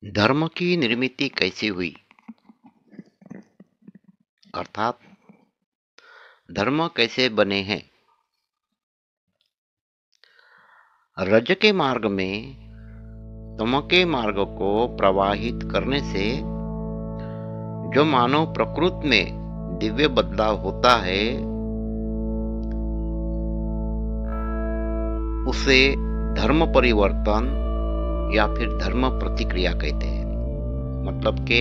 धर्म की निर्मित कैसे हुई? अर्थात धर्म कैसे बने हैं? रज के मार्ग में तम के मार्ग को प्रवाहित करने से जो मानव प्रकृति में दिव्य बदलाव होता है, उसे धर्म परिवर्तन या फिर धर्म प्रतिक्रिया कहते हैं। मतलब के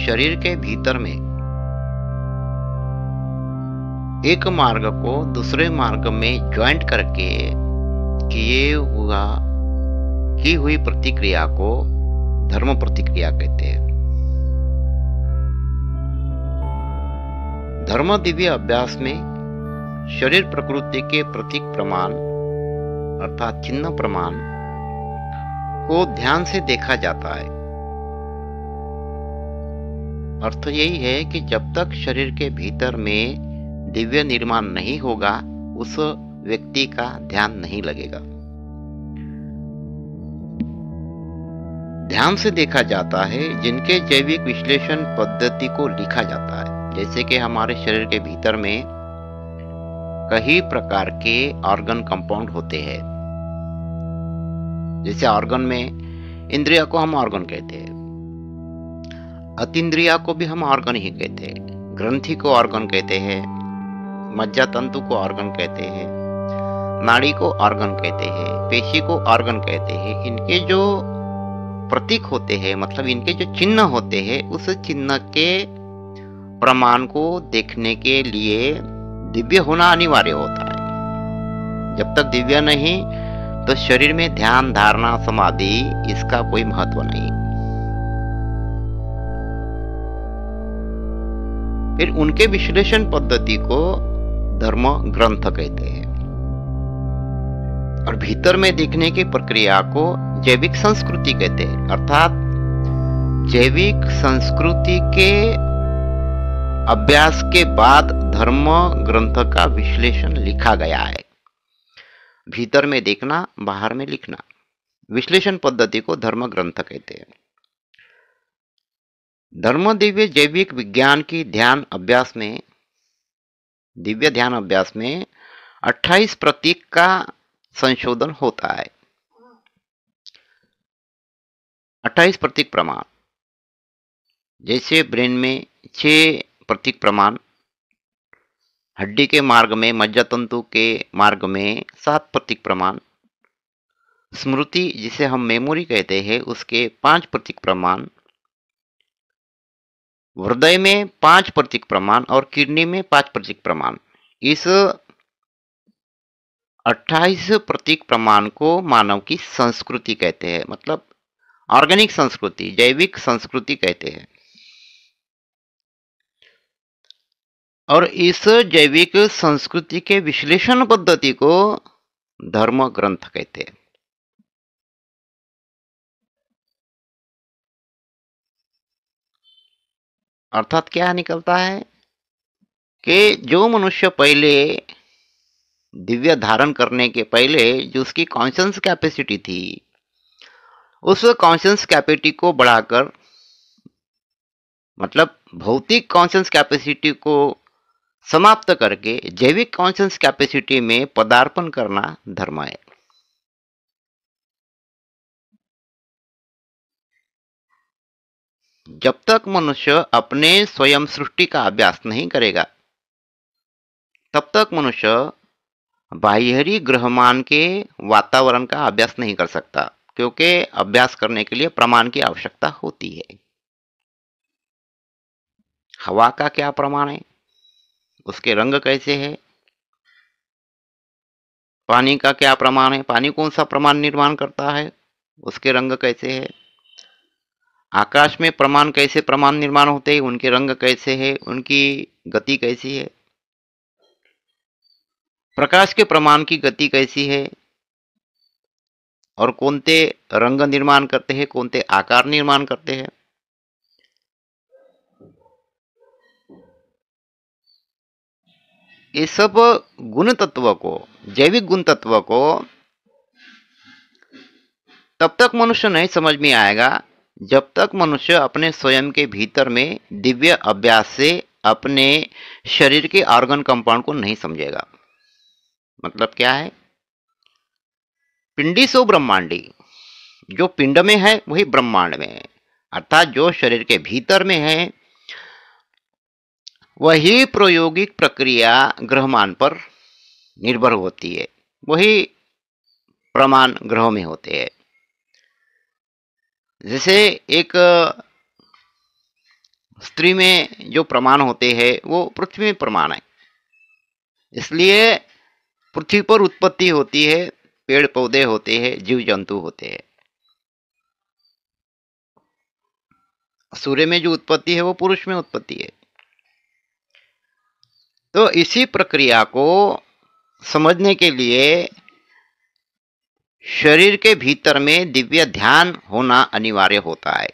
शरीर के भीतर में एक मार्ग को दूसरे मार्ग में ज्वाइंट करके की हुई प्रतिक्रिया को धर्म प्रतिक्रिया कहते हैं। धर्म दिव्य अभ्यास में शरीर प्रकृति के प्रतीक प्रमाण अर्थात चिन्ह प्रमाण को ध्यान से देखा जाता है। अर्थ यही है कि जब तक शरीर के भीतर में दिव्य निर्माण नहीं होगा, उस व्यक्ति का ध्यान नहीं लगेगा। ध्यान से देखा जाता है जिनके जैविक विश्लेषण पद्धति को लिखा जाता है। जैसे कि हमारे शरीर के भीतर में कई प्रकार के ऑर्गन कंपाउंड होते हैं। जैसे ऑर्गन में इंद्रिया को हम ऑर्गन कहते हैं, अतीन्द्रिया को भी हम ऑर्गन ही कहते हैं, ग्रंथि को ऑर्गन कहते हैं, मज्जा तंतु को ऑर्गन कहते हैं, नाड़ी को ऑर्गन कहते हैं, पेशी को ऑर्गन कहते हैं। इनके जो प्रतीक होते हैं, मतलब इनके जो चिन्ह होते हैं, उस चिन्ह के प्रमाण को देखने के लिए दिव्य होना अनिवार्य होता है। जब तक दिव्य नहीं तो शरीर में ध्यान, धारणा, समाधि इसका कोई महत्व नहीं। फिर उनके विश्लेषण पद्धति को धर्म ग्रंथ कहते हैं और भीतर में देखने की प्रक्रिया को जैविक संस्कृति कहते हैं। अर्थात जैविक संस्कृति के अभ्यास के बाद धर्म ग्रंथ का विश्लेषण लिखा गया है। भीतर में देखना, बाहर में लिखना, विश्लेषण पद्धति को धर्म ग्रंथ कहते हैं। धर्म दिव्य जैविक विज्ञान की दिव्य ध्यान अभ्यास में 28 प्रतीक का संशोधन होता है। 28 प्रतीक प्रमाण, जैसे ब्रेन में 6 प्रतीक प्रमाण, हड्डी के मार्ग में, मज्जातंतु के मार्ग में 7 प्रतीक प्रमाण, स्मृति जिसे हम मेमोरी कहते हैं उसके 5 प्रतीक प्रमाण, हृदय में 5 प्रतीक प्रमाण और किडनी में 5 प्रतीक प्रमाण। इस 28 प्रतीक प्रमाण को मानव की संस्कृति कहते हैं, मतलब ऑर्गेनिक संस्कृति, जैविक संस्कृति कहते हैं। और इस जैविक संस्कृति के विश्लेषण पद्धति को धर्म ग्रंथ कहते हैं। अर्थात क्या निकलता है कि जो मनुष्य पहले दिव्य धारण करने के पहले जो उसकी कॉन्शियस कैपेसिटी थी, उस कॉन्शियस कैपेसिटी को बढ़ाकर, मतलब भौतिक कॉन्शियस कैपेसिटी को समाप्त करके जैविक कॉन्शियस कैपेसिटी में पदार्पण करना धर्म है। जब तक मनुष्य अपने स्वयं सृष्टि का अभ्यास नहीं करेगा, तब तक मनुष्य बाह्यरी ग्रहमान के वातावरण का अभ्यास नहीं कर सकता, क्योंकि अभ्यास करने के लिए प्रमाण की आवश्यकता होती है। हवा का क्या प्रमाण है, उसके रंग कैसे है? पानी का क्या प्रमाण है, पानी कौन सा प्रमाण निर्माण करता है, उसके रंग कैसे है? आकाश में प्रमाण निर्माण होते हैं, उनके रंग कैसे है, उनकी गति कैसी है? प्रकाश के प्रमाण की गति कैसी है और कौनते रंग निर्माण करते हैं, कौनते आकार निर्माण करते हैं? ये सब गुण तत्व को, जैविक गुण तत्व को तब तक मनुष्य नहीं समझ में आएगा जब तक मनुष्य अपने स्वयं के भीतर में दिव्य अभ्यास से अपने शरीर के ऑर्गन कंपाउंड को नहीं समझेगा। मतलब क्या है? पिंडी सो ब्रह्मांडी, जो पिंड में है वही ब्रह्मांड में है, अर्थात जो शरीर के भीतर में है वही प्रायोगिक प्रक्रिया ग्रहमान पर निर्भर होती है, वही प्रमाण ग्रहों में होते हैं। जैसे एक स्त्री में जो प्रमाण होते हैं वो पृथ्वी में प्रमाण है, इसलिए पृथ्वी पर उत्पत्ति होती है, पेड़ पौधे होते हैं, जीव जंतु होते हैं। सूर्य में जो उत्पत्ति है वो पुरुष में उत्पत्ति है। तो इसी प्रक्रिया को समझने के लिए शरीर के भीतर में दिव्य ध्यान होना अनिवार्य होता है।